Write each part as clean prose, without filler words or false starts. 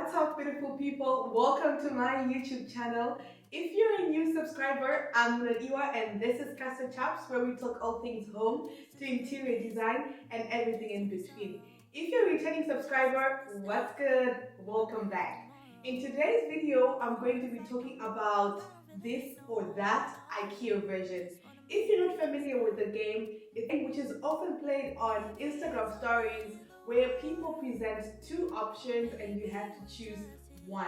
What's up, beautiful people? Welcome to my YouTube channel. If you're a new subscriber, I'm Munodiwa and this is Casa Chaps, where we talk all things home to interior design and everything in between. If you're a returning subscriber, what's good? Welcome back. In today's video, I'm going to be talking about this or that Ikea version. If you're not familiar with the game, it's a game which is often played on Instagram stories where people present two options and you have to choose one.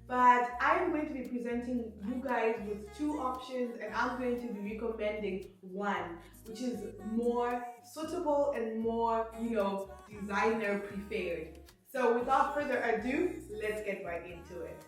But I'm going to be presenting you guys with two options and I'm going to be recommending one, which is more suitable and more, designer preferred. So without further ado, let's get right into it.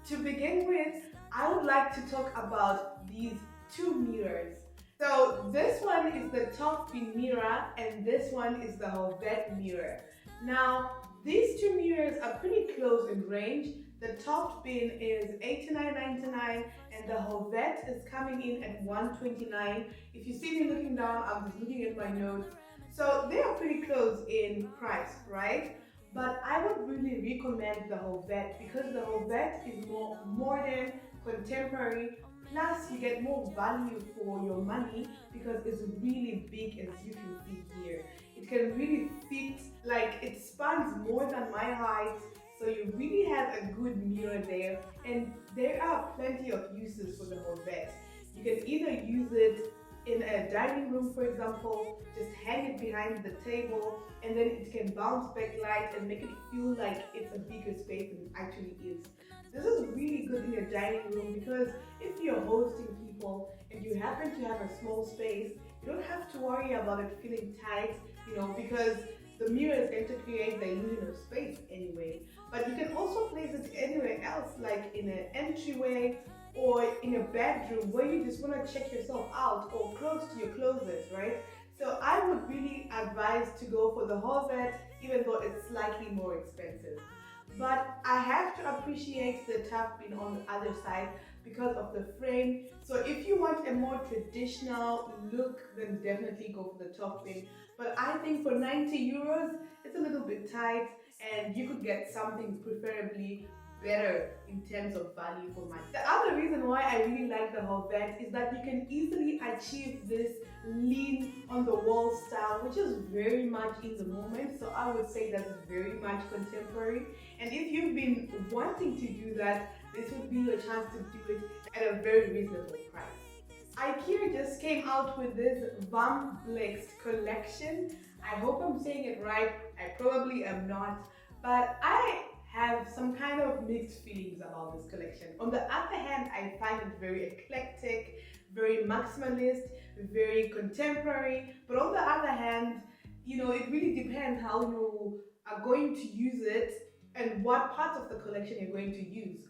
To begin with, I would like to talk about these two mirrors. So this one is the Toftbyn mirror and this one is the Hovet mirror. Now, these two mirrors are pretty close in range. The Toftbyn is $89.99 and the Hovet is coming in at $129. If you see me looking down, I'm just looking at my notes. So they are pretty close in price, right? But I would really recommend the Hovet because the Hovet is more modern, contemporary, plus you get more value for your money because it's really big, as you can see here. It can really fit, like it spans more than my height, so you really have a good mirror there. And there are plenty of uses for the Hovet. You can either use it in a dining room, for example, just hang it behind the table and then it can bounce back light and make it feel like it's a bigger space than it actually is. This is really good in your dining room because if you're hosting people and you happen to have a small space, you don't have to worry about it feeling tight, because the mirror is going to create the illusion of space anyway. But you can also place it anywhere else, like in an entryway or in a bedroom where you just want to check yourself out or close to your closet, right? So I would really advise to go for the Hovet, even though it's slightly more expensive. But I have to appreciate the Toftbyn on the other side because of the frame. So if you want a more traditional look, then definitely go for the Toftbyn. But I think for 90 euros, it's a little bit tight and you could get something preferably better in terms of value for money. The other reason why I really like the Hovet is that you can easily achieve this lean on the wall style, which is very much in the moment. So I would say that's very much contemporary. And if you've been wanting to do that, this would be your chance to do it at a very reasonable price. Ikea just came out with this Varmblixit collection. I hope I'm saying it right. I probably am not, but I have some kind of mixed feelings about this collection. On the other hand, I find it very eclectic, very maximalist, very contemporary. But on the other hand, it really depends how you are going to use it and what parts of the collection you're going to use.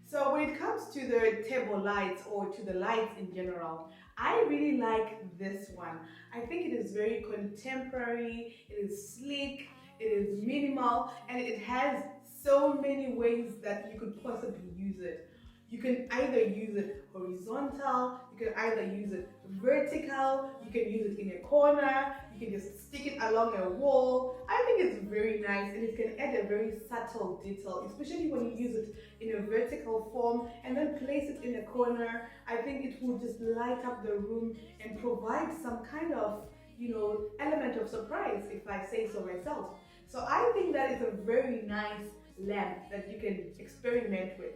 So when it comes to the table lights or to the lights in general, I really like this one. I think it is very contemporary, it is sleek, it is minimal, and it has so many ways that you could possibly use it. You can either use it horizontal, you can either use it vertical, you can use it in a corner, you can just stick it along a wall. I think it's very nice and it can add a very subtle detail, especially when you use it in a vertical form and then place it in a corner. I think it will just light up the room and provide some kind of, element of surprise, if I say so myself. So I think that is a very nice lamp that you can experiment with.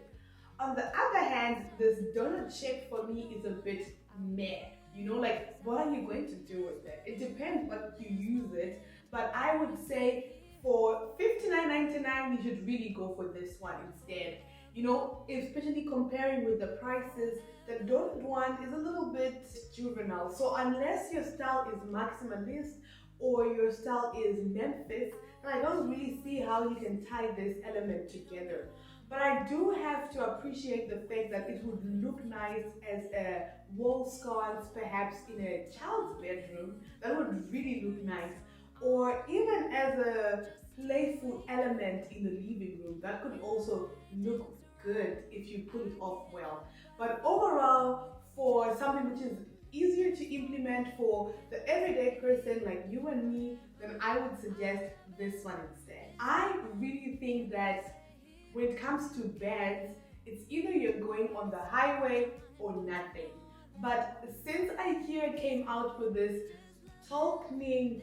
On the other hand, this donut shape for me is a bit meh. Like what are you going to do with it? It depends what you use it, but I would say for $59.99 you should really go for this one instead. Especially comparing with the prices, the donut one is a little bit juvenile. So unless your style is maximalist or your style is Memphis, then I don't really see how you can tie this element together. But I do have to appreciate the fact that it would look nice as a wall sconce, perhaps in a child's bedroom. That would really look nice. Or even as a playful element in the living room. That could also look good if you pull it off well. But overall, for something which is easier to implement for the everyday person like you and me, then I would suggest this one instead. I really think that when it comes comes to beds, it's either you're going on the highway or nothing. But since Ikea came out with this Tolknig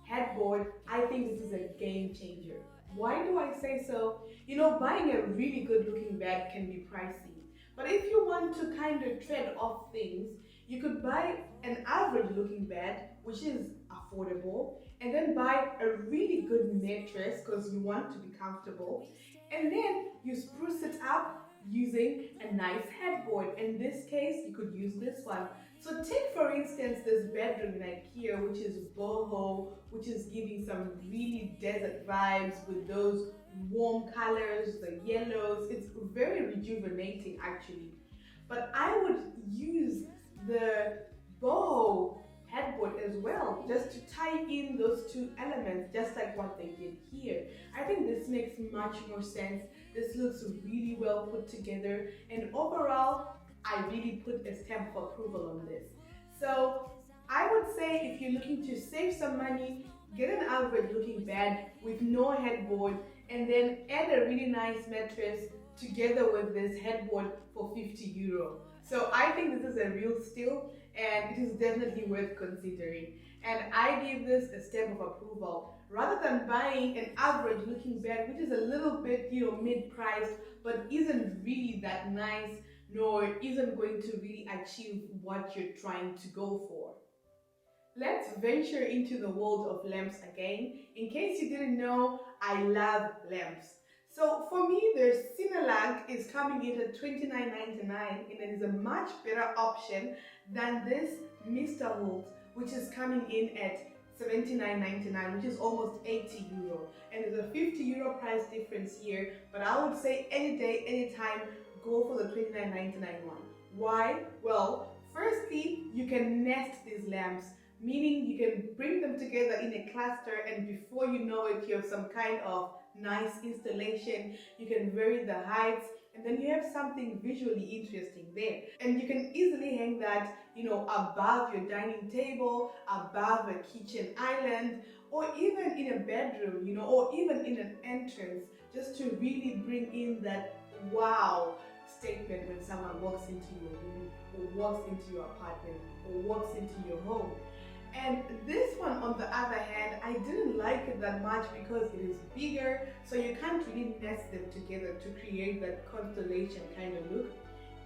headboard, I think this is a game changer. Why do I say so? You know, buying a really good looking bed can be pricey. But if you want to kind of trade off things, you could buy an average looking bed, which is affordable, and then buy a really good mattress because you want to be comfortable, and then you spruce it up using a nice headboard. In this case, you could use this one. So take for instance this bedroom in Ikea, which is boho, which is giving some really desert vibes with those warm colors, the yellows. It's very rejuvenating actually. But I would use the boho headboard as well, just to tie in those two elements, just like what they did here. I think this makes much more sense. This looks really well put together, and overall, I really put a stamp of approval on this. So I would say if you're looking to save some money, get an average looking bed with no headboard, and then add a really nice mattress together with this headboard for 50 euro. So I think this is a real steal, and it is definitely worth considering. And I give this a stamp of approval. Rather than buying an average looking bed, which is a little bit, mid-priced, but isn't really that nice, nor isn't going to really achieve what you're trying to go for. Let's venture into the world of lamps again. In case you didn't know, I love lamps. So for me, their Sinnerlig is coming in at $29.99, and it is a much better option than this Misterhult, which is coming in at $79.99, which is almost 80 euro. And there's a 50 euro price difference here, but I would say any day, anytime, go for the $29.99 one. Why? Well, firstly, you can nest these lamps, meaning you can bring them together in a cluster, and before you know it, you have some kind of nice installation. You can vary the heights, and then you have something visually interesting there. And you can easily hang that, above your dining table, above a kitchen island, or even in a bedroom, or even in an entrance, just to really bring in that wow statement when someone walks into your room, or walks into your apartment, or walks into your home. And this one, on the other hand, I didn't like it that much because it is bigger, so you can't really nest them together to create that constellation kind of look.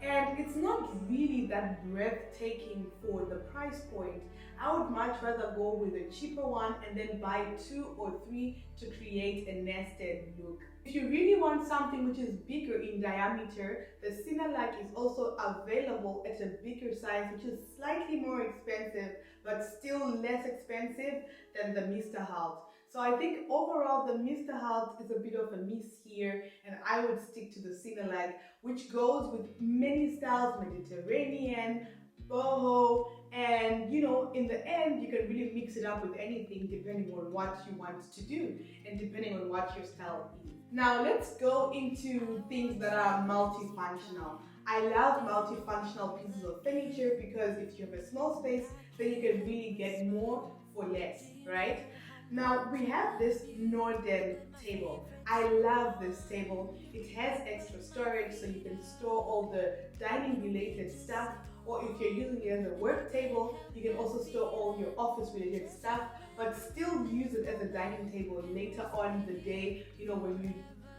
And it's not really that breathtaking for the price point. I would much rather go with a cheaper one and then buy 2 or 3 to create a nested look. If you really want something which is bigger in diameter, the Sinnerlig is also available at a bigger size, which is slightly more expensive, but still less expensive than the Misterhult. So I think overall the Misterhult is a bit of a miss here, and I would stick to the Sinnerlig, which goes with many styles: Mediterranean, boho, and in the end you can really mix it up with anything depending on what you want to do and depending on what your style is. Now let's go into things that are multifunctional. I love multifunctional pieces of furniture because if you have a small space, then you can really get more for less, right? Now we have this Norden table. I love this table. It has extra storage, so you can store all the dining related stuff, or if you're using it as a work table, you can also store all your office related stuff, but still use it as a dining table later on in the day, when you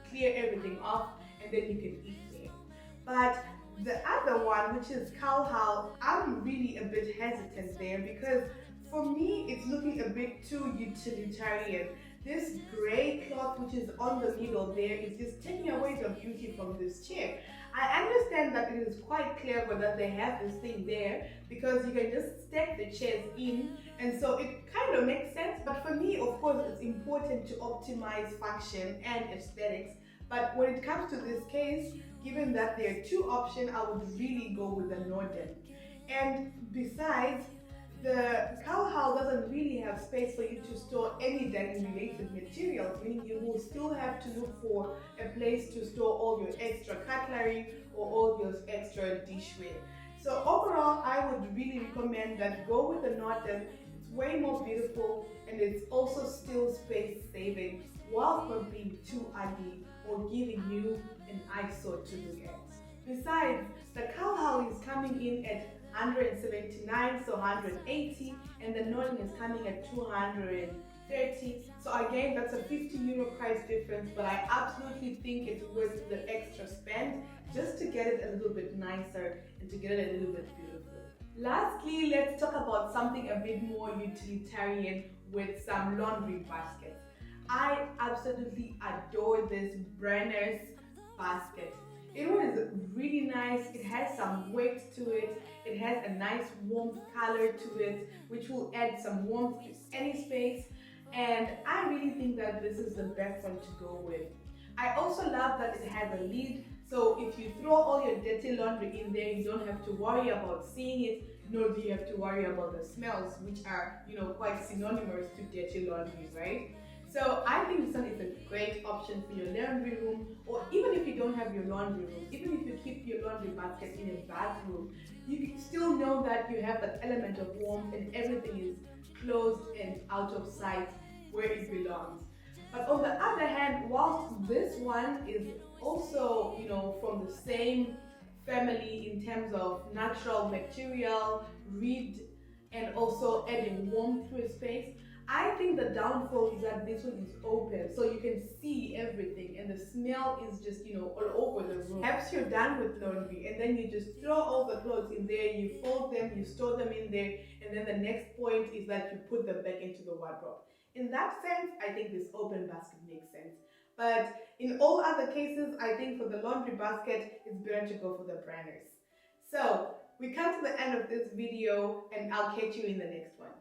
clear everything off, and then you can eat there. But the other one, which is Kallhäll, I'm really a bit hesitant there because for me, it's looking a bit too utilitarian. This gray cloth which is on the middle there is just taking away the beauty from this chair. I understand that it is quite clever that they have this thing there because you can just stack the chairs in, and so it kind of makes sense. But for me, of course, it's important to optimize function and aesthetics. But when it comes to this case, given that there are two options, I would really go with the Norden. And besides, the Kallhäll doesn't really have space for you to store any dining related materials, meaning you will still have to look for a place to store all your extra cutlery or all your extra dishware. So overall, I would really recommend that go with the Norden. It's way more beautiful, and it's also still space saving while not being too ugly or giving you an eyesore to look at. Besides, the Kallhäll is coming in at 179, so 180, and the Norden is coming at 230. So again, that's a €50 price difference, but I absolutely think it's worth the extra spend just to get it a little bit nicer and to get it a little bit beautiful. Lastly, let's talk about something a bit more utilitarian with some laundry baskets. I absolutely adore this Branas basket. It was really nice. It has some weight to it. It has a nice warm color to it, which will add some warmth to any space. And I really think that this is the best one to go with. I also love that it has a lid, so if you throw all your dirty laundry in there, you don't have to worry about seeing it, nor do you have to worry about the smells, which are, quite synonymous to dirty laundry, right? So I think this one is a great option for your laundry room, or even if you don't have your laundry room, even if you keep your laundry basket in a bathroom, you can still know that you have that element of warmth and everything is closed and out of sight where it belongs. But on the other hand, whilst this one is also, from the same family in terms of natural material, reed, and also adding warmth to a space, I think the downfall is that this one is open, so you can see everything, and the smell is just, all over the room. Perhaps you're done with laundry, and then you just throw all the clothes in there, you fold them, you store them in there, and then the next point is that you put them back into the wardrobe. In that sense, I think this open basket makes sense. But in all other cases, I think for the laundry basket, it's better to go for the Branas. So, we come to the end of this video, and I'll catch you in the next one.